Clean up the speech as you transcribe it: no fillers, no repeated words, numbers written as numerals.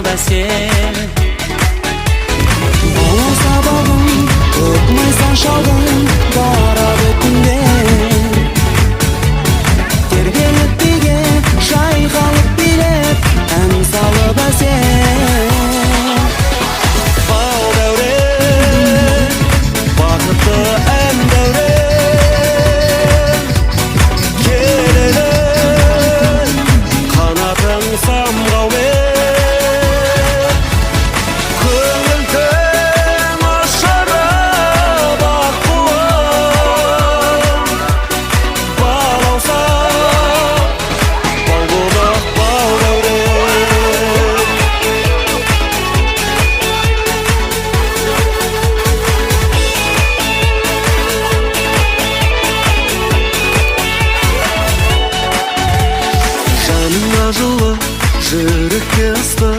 бәсе. Болса бағым, ұтмайсан шалғын, барады күндер. Тербеліп биге, шайқалып билеп, ән салып әсер. Бал дәурен, бақытты ән дәурен. Келелі, қанатың самғаумен. Көңіл түн ашырып ақ қуып. Балауса, бал болып бал дәурен. Жаныңа жылы, жүрекке ыстық